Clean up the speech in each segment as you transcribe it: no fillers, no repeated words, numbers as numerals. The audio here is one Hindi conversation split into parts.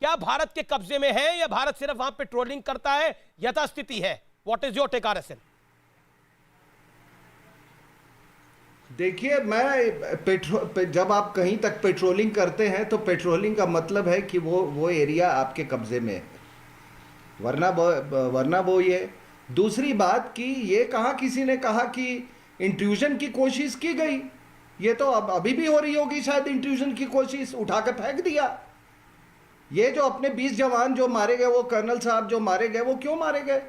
क्या भारत के कब्जे में है या भारत सिर्फ वहां पेट्रोलिंग करता है, यथास्थिति है? What is your take RSN? देखिए, जब आप कहीं तक पेट्रोलिंग करते हैं तो पेट्रोलिंग का मतलब है कि वो एरिया आपके कब्जे में है, वरना वो ये। दूसरी बात कि ये कहाँ किसी ने कहा कि इंट्रूजन की कोशिश की गई? ये तो अब अभी भी हो रही होगी शायद इंट्रूजन की कोशिश, उठा के फेंक दिया। ये जो अपने 20 जवान जो मारे गए, वो कर्नल साहब जो मारे गए, वो क्यों मारे गए?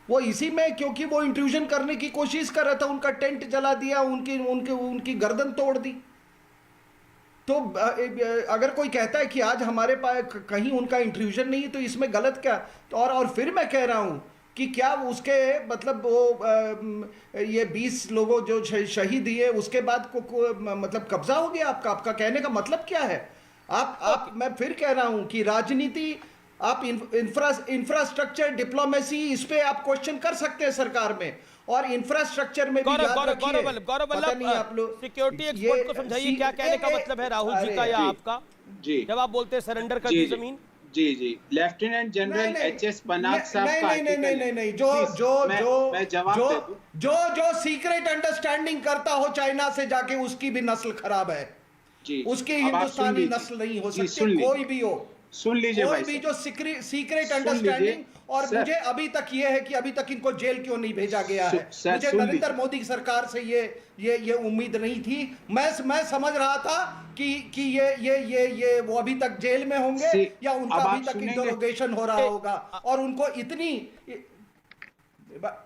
वो इसी में क्योंकि वो इंट्रूजन करने की कोशिश कर रहा था, उनका टेंट जला दिया, उनकी उनकी उनकी गर्दन तोड़ दी। तो अगर कोई कहता है कि आज हमारे पास कहीं उनका इंट्रूजन नहीं है तो इसमें गलत क्या? तो और फिर मैं कह रहा हूं कि क्या उसके मतलब वो ये 20 लोगों जो शहीद हुए उसके बाद मतलब कब्जा हो गया आपका कहने का मतलब क्या है? मैं फिर कह रहा हूं कि राजनीति, आप इंफ्रास्ट्रक्चर डिप्लोमेसी, इस पे आप क्वेश्चन कर सकते हैं सरकार में, और इंफ्रास्ट्रक्चर में भी याद रखिए। पता नहीं आप लोग सिक्योरिटी एक्सपर्ट को समझाइए क्या कहने का मतलब है, राहुल जी का या आपका, जब आप बोलते हैं सरेंडर कर दी जमीन। जी लेफ्टिनेंट जनरल एचएस पनाग साहब का नहीं, जो सीक्रेट अंडरस्टैंडिंग करता हो चाइना से जाके, उसकी भी नस्ल खराब है जी। उसकी हिंदुस्तानी नस्ल नहीं हो सकती, कोई भी हो। सुन लीजिए कोई भी जो सीक्रेट अंडरस्टैंडिंग, और मुझे अभी तक ये है कि अभी तक इनको जेल क्यों नहीं भेजा गया है। मुझे नरेंद्र मोदी सरकार से ये उम्मीद नहीं थी। मैं समझ रहा था कि ये वो अभी तक जेल में होंगे या उनका अभी तक इंटरोगेशन हो रहा होगा, और उनको इतनी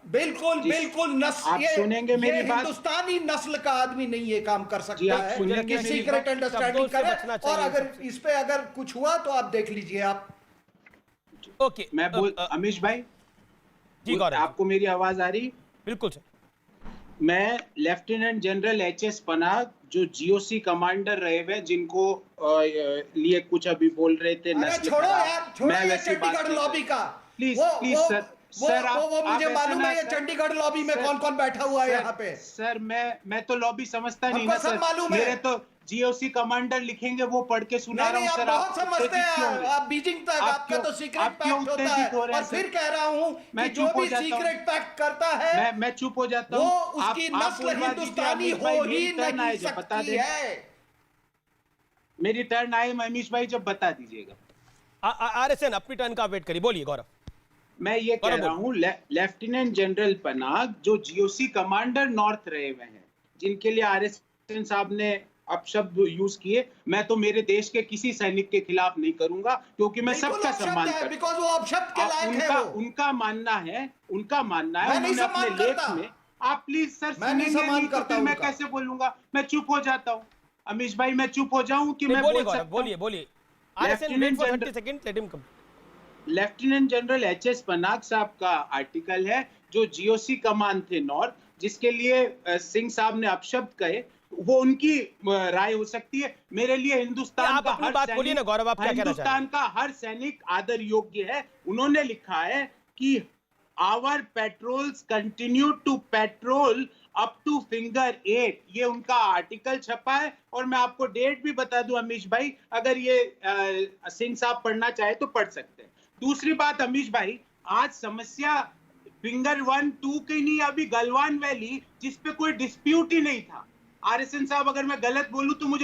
बिल्कुल आप सुनेंगे मेरी बात। हिंदुस्तानी नस्ल का आदमी नहीं ये काम कर सकता है कि सीक्रेट अंडरस्टैंडिंग करे। और अगर इस पे अगर कुछ हुआ तो आप देख लीजिए आप। ओके, मैं अमीश भाई जी, आपको मेरी आवाज आ रही? बिल्कुल सर। मैं लेफ्टिनेंट जनरल एचएस पनाग, जो जीओसी कमांडर रहे हुए, जिनको लिए कुछ अभी बोल रहे थे छोड़ो यार, छोड़ो ये चंडीगढ़ लॉबी का। प्लीज सर, वो मुझे मालूम है ये चंडीगढ़ लॉबी में कौन कौन बैठा हुआ है यहाँ पे। सर मैं तो लॉबी समझता नहीं ना सर, मालूम है। मेरे तो जीओसी कमांडर लिखेंगे वो पढ़ के सुना रहा हूँ सर। आप बहुत समझते हैं, आप बीजिंग तक आपका तो सीक्रेट पैक्ट होता है। और फिर कह रहा हूँ कि जो भी सीक्रेट पैक्ट करता है मैं चुप हो जाता हूँ। वो उसकी नस्ल हिंदुस्तानी हो ही नहीं सकती है। मेरी टर्न आए मनीष भाई, जब बता दीजिएगा। आरएसएन अपनी टर्न का वेट करिए, बोलिए गौरव। मैं ये कह रहा हूँ लेफ्टिनेंट जनरल पनाग, जो जीओसी कमांडर नॉर्थ रहे हुए हैं, जिनके लिए आरएसएन साहब ने अपशब्द यूज किए, मैं तो मेरे देश के किसी सैनिक के खिलाफ नहीं करूंगा, क्योंकि मैं सबका सम्मान करता हूं। उनका मानना है उन्होंने अपने लेख में। आप प्लीज सर सुनेंगे नहीं तो फिर मैं कैसे बोलूंगा? मैं चुप हो जाता हूँ अमीश भाई, मैं चुप हो जाऊं कि मैं बोल सकता हूं? बोलिए। RSN wait for 30 second, let him come. Lieutenant general HS Panag साहब का आर्टिकल है, जो जीओसी कमान थे नॉर्थ, जिसके लिए सिंह साहब ने अपशब्द कहे, वो उनकी राय हो सकती है। मेरे लिए हिंदुस्तान का हर सैनिक आदर योग्य है। उन्होंने लिखा है कि our patrols continue to patrol up to finger 8, ये उनका आर्टिकल छपा है। और मैं आपको डेट भी बता दूं अमीश भाई, अगर ये सिंह साहब पढ़ना चाहे तो पढ़ सकते हैं। दूसरी बात अमीश भाई, आज समस्या फिंगर 1, 2 की नहीं, अभी गलवान वैली, जिसपे कोई डिस्प्यूट ही नहीं था। आरएसएन साहब, अगर मैं गलत बोलूं तो मुझे